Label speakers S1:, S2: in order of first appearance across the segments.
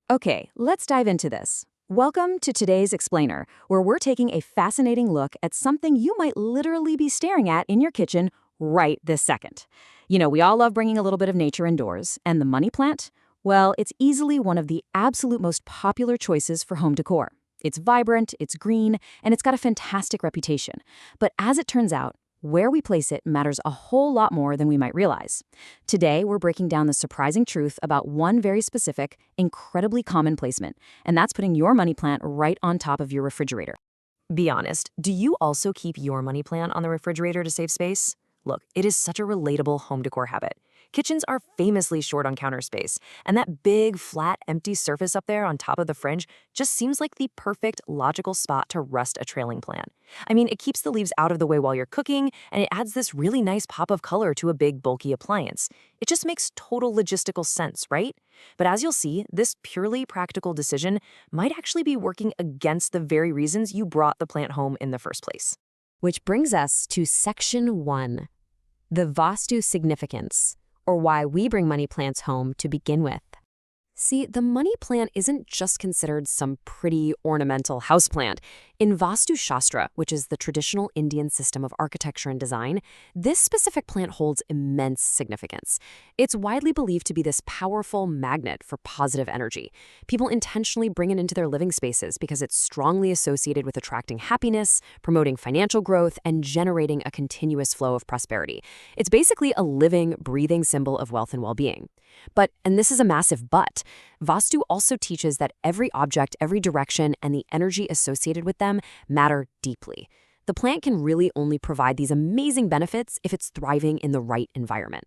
S1: Okay, let's dive into this. Welcome to today's Explainer, where we're taking a fascinating look at something you might literally be staring at in your kitchen right this second. We all love bringing a little bit of nature indoors, and the money plant? Well, it's easily one of the absolute most popular choices for home decor. It's vibrant, it's green, and it's got a fantastic reputation. But as it turns out, where we place it matters a whole lot more than we might realize. Today, we're breaking down the surprising truth about one very specific, incredibly common placement, and that's putting your money plant right on top of your refrigerator.
S2: Be honest, do you also keep your money plant on the refrigerator to save space? Look, it is such a relatable home decor habit. Kitchens are famously short on counter space, and that big, flat, empty surface up there on top of the fridge just seems like the perfect, logical spot to rest a trailing plant. I mean, it keeps the leaves out of the way while you're cooking, and it adds this really nice pop of color to a big, bulky appliance. It just makes total logistical sense, right? But as you'll see, this purely practical decision might actually be working against the very reasons you brought the plant home in the first place.
S3: Which brings us to Section 1, the Vastu significance, or why we bring money plants home to begin with. See, the money plant isn't just considered some pretty ornamental houseplant. In Vastu Shastra, which is the traditional Indian system of architecture and design, this specific plant holds immense significance. It's widely believed to be this powerful magnet for positive energy. People intentionally bring it into their living spaces because it's strongly associated with attracting happiness, promoting financial growth, and generating a continuous flow of prosperity. It's basically a living, breathing symbol of wealth and well-being. But, and this is a massive but, Vastu also teaches that every object, every direction, and the energy associated with them matter deeply. The plant can really only provide these amazing benefits if it's thriving in the right environment.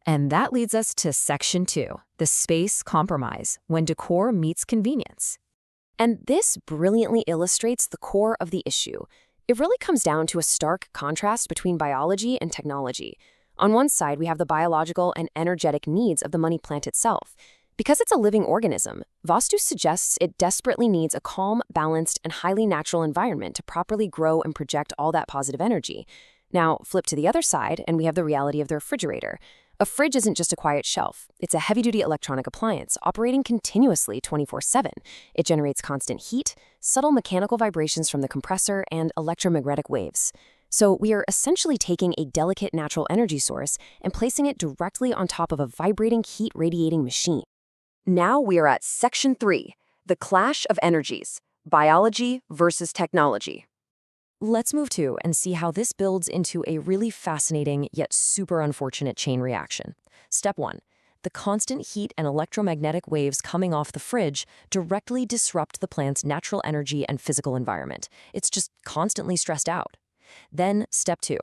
S1: And that leads us to Section 2, the space compromise, when decor meets convenience.
S3: And this brilliantly illustrates the core of the issue. It really comes down to a stark contrast between biology and technology. On one side, we have the biological and energetic needs of the money plant itself. Because it's a living organism, Vastu suggests it desperately needs a calm, balanced, and highly natural environment to properly grow and project all that positive energy. Now, flip to the other side, and we have the reality of the refrigerator. A fridge isn't just a quiet shelf. It's a heavy-duty electronic appliance operating continuously 24/7. It generates constant heat, subtle mechanical vibrations from the compressor, and electromagnetic waves. So we are essentially taking a delicate natural energy source and placing it directly on top of a vibrating, heat-radiating machine. Now we are at Section 3, the clash of energies, biology versus technology.
S2: Let's move to and see how this builds into a really fascinating yet super unfortunate chain reaction. Step 1. The constant heat and electromagnetic waves coming off the fridge directly disrupt the plant's natural energy and physical environment. It's just constantly stressed out. Then, Step 2.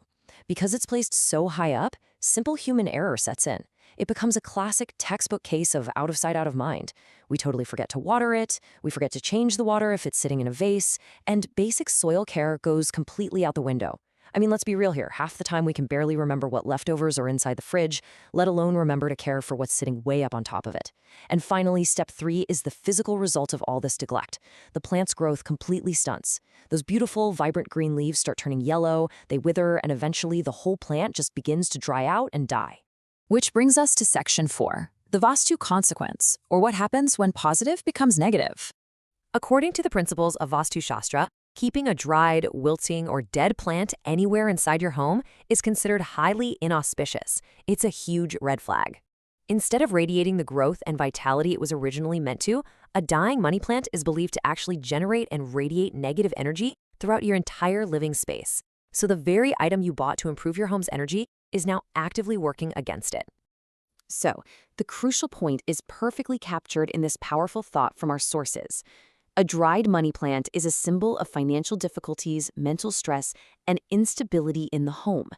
S2: Because it's placed so high up, simple human error sets in. It becomes a classic textbook case of out of sight, out of mind. We totally forget to water it, we forget to change the water if it's sitting in a vase, and basic soil care goes completely out the window. I mean, let's be real here. Half the time we can barely remember what leftovers are inside the fridge, let alone remember to care for what's sitting way up on top of it. And finally, Step 3 is the physical result of all this neglect. The plant's growth completely stunts. Those beautiful, vibrant green leaves start turning yellow, they wither, and eventually the whole plant just begins to dry out and die.
S1: Which brings us to Section 4, the Vastu consequence, or what happens when positive becomes negative.
S2: According to the principles of Vastu Shastra, keeping a dried, wilting, or dead plant anywhere inside your home is considered highly inauspicious. It's a huge red flag. Instead of radiating the growth and vitality it was originally meant to, a dying money plant is believed to actually generate and radiate negative energy throughout your entire living space. So the very item you bought to improve your home's energy is now actively working against it.
S3: So, the crucial point is perfectly captured in this powerful thought from our sources. A dried money plant is a symbol of financial difficulties, mental stress, and instability in the home.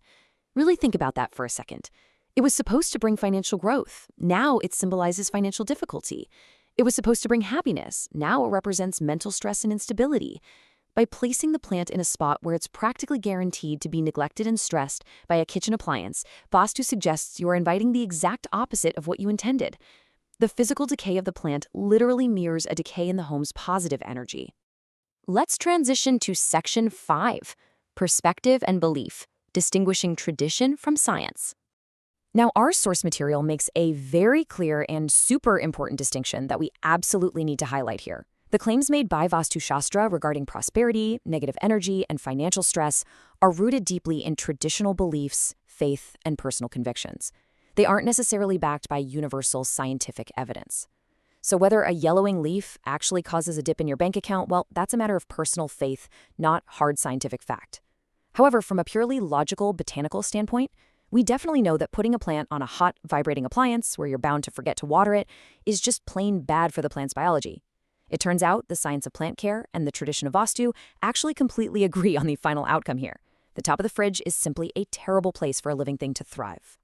S3: Really think about that for a second. It was supposed to bring financial growth. Now it symbolizes financial difficulty. It was supposed to bring happiness. Now it represents mental stress and instability. By placing the plant in a spot where it's practically guaranteed to be neglected and stressed by a kitchen appliance, Vastu suggests you are inviting the exact opposite of what you intended. The physical decay of the plant literally mirrors a decay in the home's positive energy. Let's transition to Section 5, perspective and belief, distinguishing tradition from science.
S1: Now, our source material makes a very clear and super important distinction that we absolutely need to highlight here. The claims made by Vastu Shastra regarding prosperity, negative energy, and financial stress are rooted deeply in traditional beliefs, faith, and personal convictions. They aren't necessarily backed by universal scientific evidence. So whether a yellowing leaf actually causes a dip in your bank account, well, that's a matter of personal faith, not hard scientific fact. However, from a purely logical botanical standpoint, we definitely know that putting a plant on a hot, vibrating appliance where you're bound to forget to water it is just plain bad for the plant's biology. It turns out the science of plant care and the tradition of Vastu actually completely agree on the final outcome here. The top of the fridge is simply a terrible place for a living thing to thrive.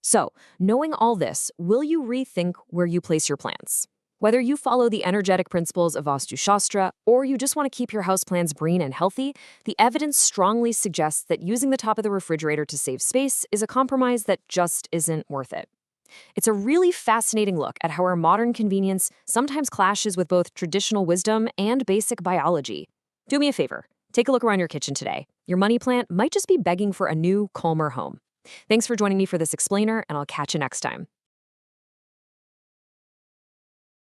S2: So, knowing all this, will you rethink where you place your plants? Whether you follow the energetic principles of Vastu Shastra or you just want to keep your houseplants green and healthy, the evidence strongly suggests that using the top of the refrigerator to save space is a compromise that just isn't worth it. It's a really fascinating look at how our modern convenience sometimes clashes with both traditional wisdom and basic biology. Do me a favor, take a look around your kitchen today. Your money plant might just be begging for a new, calmer home. Thanks for joining me for this explainer, and I'll catch you next time.